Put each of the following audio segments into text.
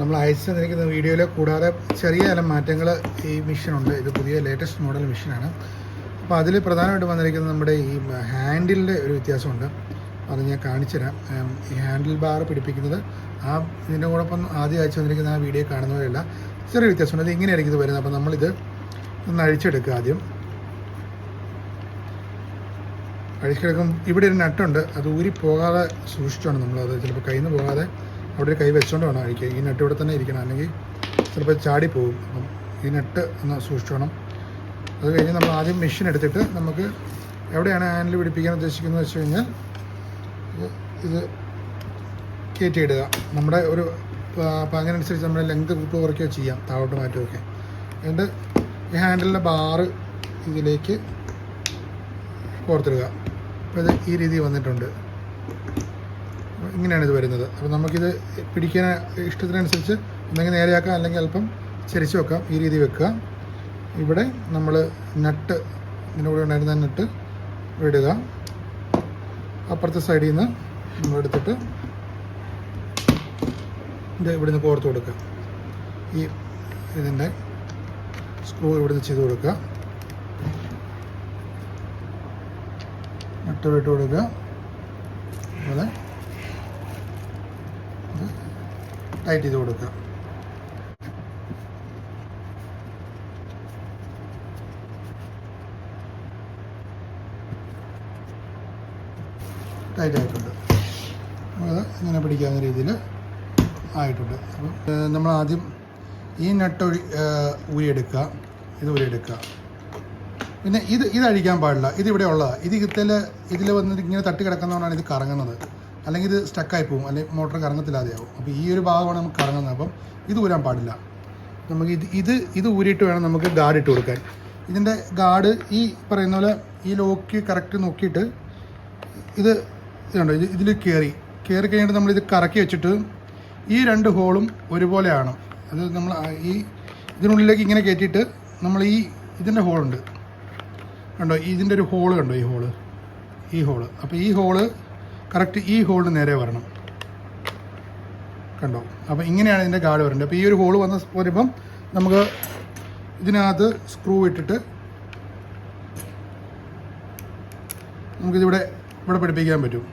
നമ്മൾ അയച്ചു തന്നിരിക്കുന്ന വീഡിയോയിൽ കൂടാതെ ചെറിയ ചില മാറ്റങ്ങൾ ഈ മെഷീനുണ്ട്. ഇത് പുതിയ ലേറ്റസ്റ്റ് മോഡൽ മെഷീനാണ്. അപ്പോൾ അതിൽ പ്രധാനമായിട്ട് വന്നിരിക്കുന്നത് നമ്മുടെ ഈ ഹാൻഡിലിൻ്റെ ഒരു വ്യത്യാസമുണ്ട്. അത് ഞാൻ കാണിച്ചു തരാം. ഈ ഹാൻഡിൽ ബാർ പിടിപ്പിക്കുന്നത് ഇതിൻ്റെ കൂടൊപ്പം ആദ്യം അയച്ചു വന്നിരിക്കുന്ന ആ വീഡിയോ കാണുന്ന പോലെയല്ല, ചെറിയ വ്യത്യാസമുണ്ട്. അത് ഇങ്ങനെയായിരിക്കും ഇത് വരുന്നത്. അപ്പോൾ നമ്മളിത് ഒന്ന് അഴിച്ചെടുക്കുക. ആദ്യം അഴിച്ചെടുക്കും. ഇവിടെ ഒരു നട്ടുണ്ട്, അത് ഊരി പോകാതെ സൂക്ഷിച്ചാണ് നമ്മളത്. ചിലപ്പോൾ കയ്യിൽ നിന്ന് പോകാതെ അവിടെ ഒരു കൈ വെച്ചുകൊണ്ട് വേണം അഴിക്കുക. ഈ നട്ട് ഇവിടെ തന്നെ ഇരിക്കണം, അല്ലെങ്കിൽ ചിലപ്പോൾ ചാടിപ്പോകും. അപ്പം ഈ നട്ട് ഒന്ന് സൂക്ഷിച്ചു വേണം. അത് കഴിഞ്ഞ് നമ്മൾ ആദ്യം മെഷീൻ എടുത്തിട്ട് നമുക്ക് എവിടെയാണ് ഹാൻഡിൽ പിടിപ്പിക്കാൻ ഉദ്ദേശിക്കുന്നത് വെച്ച് കഴിഞ്ഞാൽ ഇത് കയറ്റിയിടുക. നമ്മുടെ ഒരു പാങ്ങിനനുസരിച്ച് നമ്മുടെ ലെങ്ത് കൂട്ടുക കുറയ്ക്കുകയോ ചെയ്യാം, താഴോട്ട് മാറ്റുമൊക്കെ. എന്നിട്ട് ഈ ഹാൻഡിലിൻ്റെ ബാറ് ഇതിലേക്ക് കോർത്തിടുക. അപ്പോൾ ഇത് ഈ രീതി വന്നിട്ടുണ്ട്. ഇങ്ങനെയാണ് ഇത് വരുന്നത്. അപ്പോൾ നമുക്കിത് പിടിക്കാൻ ഇഷ്ടത്തിനനുസരിച്ച് ഒന്നെങ്കിൽ നേരെയാക്കാം, അല്ലെങ്കിൽ അല്പം ചരിച്ച് വെക്കാം. ഈ രീതി വെക്കുക. ഇവിടെ നമ്മൾ നട്ട്, ഇതിൻ്റെ കൂടെ ഉണ്ടായിരുന്ന നട്ട് ഇടുക. അപ്പുറത്തെ സൈഡിൽ നിന്ന് നമ്മളെടുത്തിട്ട് ഇത് ഇവിടുന്ന് കോർത്ത് കൊടുക്കുക. ഈ ഇതിൻ്റെ സ്ക്രൂ ഇവിടുന്ന് ചെയ്ത് കൊടുക്കുക. നട്ട് ഇട്ട് കൊടുക്കുക. അതുപോലെ ടൈറ്റ് ചെയ്ത് കൊടുക്കുക. ടൈറ്റ് ആയിട്ടുണ്ട്. അത് ഇങ്ങനെ പിടിക്കാവുന്ന രീതിയിൽ ആയിട്ടുണ്ട്. അപ്പം നമ്മൾ ആദ്യം ഈ നട്ട് ഊരിയെടുക്കുക. ഇത് ഊരിയെടുക്കുക. പിന്നെ ഇത് അഴിക്കാൻ പാടില്ല. ഇതിവിടെ ഉള്ളതാണ്. ഇതിൽ വന്നിട്ട് ഇങ്ങനെ തട്ടി കിടക്കുന്നതുകൊണ്ടാണ് ഇത് കറങ്ങുന്നത്. അല്ലെങ്കിൽ ഇത് സ്റ്റക്കായി പോകും, അല്ലെങ്കിൽ മോട്ടർ കറങ്ങത്തില്ലാതെയാവും. അപ്പോൾ ഈ ഒരു ഭാഗമാണ് നമുക്ക് കറങ്ങുന്നത്. അപ്പം ഇത് ഊരാൻ പാടില്ല. നമുക്ക് ഇത് ഊരിയിട്ട് വേണം നമുക്ക് ഗാർഡ് ഇട്ട് കൊടുക്കാൻ. ഇതിൻ്റെ ഗാർഡ് ഈ പറയുന്ന പോലെ ഈ ലോക്ക് കറക്റ്റ് നോക്കിയിട്ട് ഇതുണ്ടോ, ഇതിൽ കയറി കഴിഞ്ഞിട്ട് നമ്മളിത് കറക്കി വെച്ചിട്ട് ഈ രണ്ട് ഹോളും ഒരുപോലെയാണ്. അത് നമ്മൾ ഇതിനുള്ളിലേക്ക് ഇങ്ങനെ കയറ്റിയിട്ട് നമ്മൾ ഇതിൻ്റെ ഹോളുണ്ട് കണ്ടോ, ഇതിൻ്റെ ഒരു ഹോള് കണ്ടോ, ഈ ഹോള്. അപ്പോൾ ഈ ഹോള് കറക്റ്റ് ഈ ഹോളിന് നേരെ വരണം കണ്ടോ. അപ്പോൾ ഇങ്ങനെയാണ് ഇതിൻ്റെ ഗാർഡ് വരേണ്ടത്. അപ്പോൾ ഈ ഒരു ഹോള് വരുമ്പം നമുക്ക് ഇതിനകത്ത് സ്ക്രൂ ഇട്ടിട്ട് നമുക്കിതിവിടെ പിടിപ്പിക്കാൻ പറ്റും.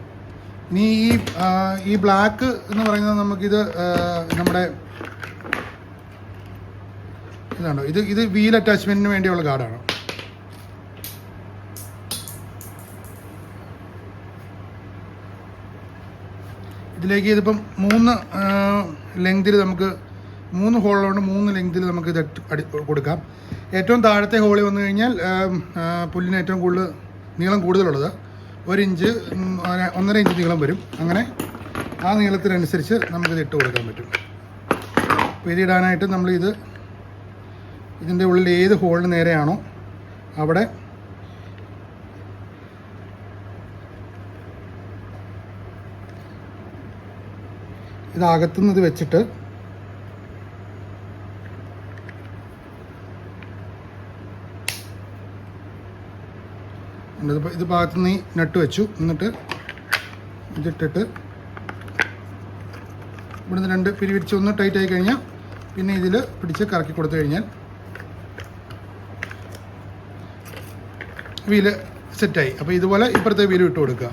ഇനി ഈ ബ്ലാക്ക് എന്ന് പറയുന്നത് നമുക്കിത് നമ്മുടെ ഇതാണോ, ഇത് വീൽ അറ്റാച്ച്മെൻറ്റിന് വേണ്ടിയുള്ള ഗാർഡാണ്. ഇതിലേക്ക് ഇതിപ്പം 3 ലെങ്തിൽ നമുക്ക് 3 ഹോളുകൊണ്ട് 3 ലെങ്തിൽ നമുക്ക് ഇത് കൊടുക്കാം. ഏറ്റവും താഴത്തെ ഹോളിൽ വന്നു കഴിഞ്ഞാൽ പുല്ലിന് ഏറ്റവും നീളം കൂടുതലുള്ളത് 1 ഇഞ്ച് 1.5 ഇഞ്ച് നീളം വരും. അങ്ങനെ ആ നീളത്തിനനുസരിച്ച് നമുക്കിത് ഇട്ട് കൊടുക്കാൻ പറ്റും. അപ്പോൾ ഇതിടാനായിട്ട് ഇതിൻ്റെ ഉള്ളിൽ ഏത് ഹോളിന് നേരെയാണോ അവിടെ ഇതകത്തുനിന്ന് ഇത് വെച്ചിട്ട് ഇത് ഭാഗത്തുനിന്ന് നട്ട് വെച്ചു. എന്നിട്ട് ഇതിട്ടിട്ട് ഇവിടുന്ന് 2 പിരിവിരിച്ച് ഒന്ന് ടൈറ്റ് ആയി കഴിഞ്ഞാൽ പിന്നെ ഇതിൽ പിടിച്ച് കറക്കി കൊടുത്തു കഴിഞ്ഞാൽ വീല് സെറ്റായി. അപ്പോൾ ഇതുപോലെ ഇപ്പുറത്തെ വീല് ഇട്ട് കൊടുക്കുക.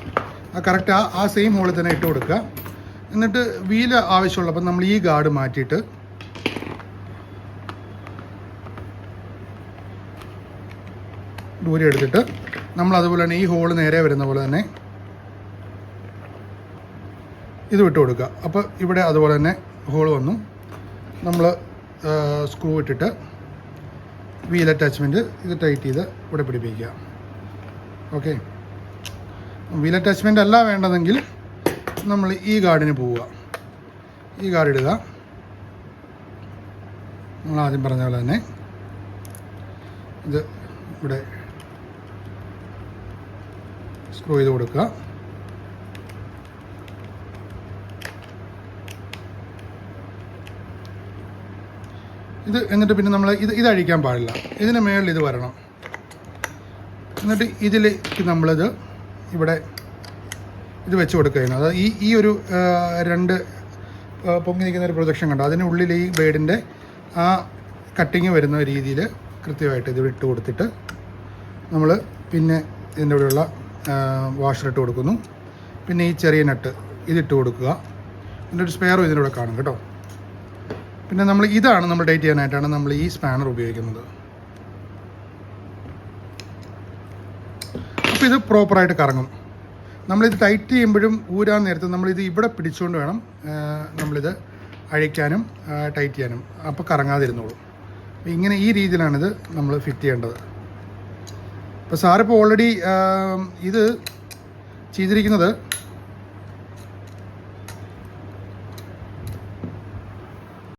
കറക്റ്റ് ആ സെയിം ഹോളിൽ തന്നെ ഇട്ട് കൊടുക്കുക. എന്നിട്ട് വീല് ആവശ്യമുള്ളപ്പോൾ നമ്മൾ ഈ ഗാർഡ് മാറ്റിയിട്ട് ദൂരെ എടുത്തിട്ട് നമ്മൾ അതുപോലെ തന്നെ ഈ ഹോള് നേരെ വരുന്ന പോലെ തന്നെ ഇത് വിട്ട് കൊടുക്കുക. അപ്പോൾ ഇവിടെ അതുപോലെ തന്നെ ഹോൾ വന്നു. നമ്മൾ സ്ക്രൂ ഇട്ടിട്ട് വീൽ അറ്റാച്ച്മെൻറ്റ് ഇത് ടൈറ്റ് ചെയ്ത് ഇവിടെ പിടിപ്പിക്കുക. ഓക്കെ. വീൽ അറ്റാച്ച്മെൻ്റ് അല്ല വേണ്ടതെങ്കിൽ നമ്മൾ ഈ ഗാർഡിന് പോവുക. ഈ ഗാർഡ് ഇടുക. നമ്മൾ ആദ്യം പറഞ്ഞ പോലെ തന്നെ ഇത് ഇവിടെ സ്ക്രൂ ചെയ്ത് കൊടുക്കുക. എന്നിട്ട് പിന്നെ നമ്മൾ ഇത് അഴിക്കാൻ പാടില്ല. ഇതിന് മേളിൽ ഇത് വരണം. എന്നിട്ട് ഇതിലേക്ക് നമ്മളിത് ഇവിടെ ഇത് വെച്ച് കൊടുക്കുകയാണ്. അതായത് ഈ ഒരു 2 പൊങ്ങി നിൽക്കുന്ന ഒരു പ്രൊജക്ഷൻ കണ്ടോ, അതിനുള്ളിൽ ഈ ബ്ലേഡിൻ്റെ ആ കട്ടിങ് വരുന്ന രീതിയിൽ കൃത്യമായിട്ട് ഇത് ഇട്ട് കൊടുത്തിട്ട് നമ്മൾ പിന്നെ ഇതിൻ്റെ കൂടെയുള്ള വാഷർ ഇട്ട് കൊടുക്കുന്നു. പിന്നെ ഈ ചെറിയ നട്ട് ഇതിട്ട് കൊടുക്കുക. ഇതിൻ്റെ ഒരു സ്പെയറും ഇതിൻ്റെ കൂടെ കാണും കേട്ടോ. പിന്നെ ഇതാണ് നമ്മൾ ടൈറ്റ് ചെയ്യാനായിട്ടാണ് നമ്മൾ ഈ സ്പാനർ ഉപയോഗിക്കുന്നത്. അപ്പോൾ ഇത് പ്രോപ്പറായിട്ട് കറങ്ങും. നമ്മളിത് ടൈറ്റ് ചെയ്യുമ്പോഴും ഊരാൻ നേരത്ത് നമ്മളിത് ഇവിടെ പിടിച്ചുകൊണ്ട് വേണം നമ്മളിത് അഴിക്കാനും ടൈറ്റ് ചെയ്യാനും, അപ്പോൾ കറങ്ങാതിരുന്നോളൂ. ഇങ്ങനെ ഈ രീതിയിലാണിത് നമ്മൾ ഫിറ്റ് ചെയ്യേണ്ടത്. ഇപ്പോൾ സാറിപ്പോൾ ഓൾറെഡി ഇത് ചെയ്തിരിക്കുന്നത്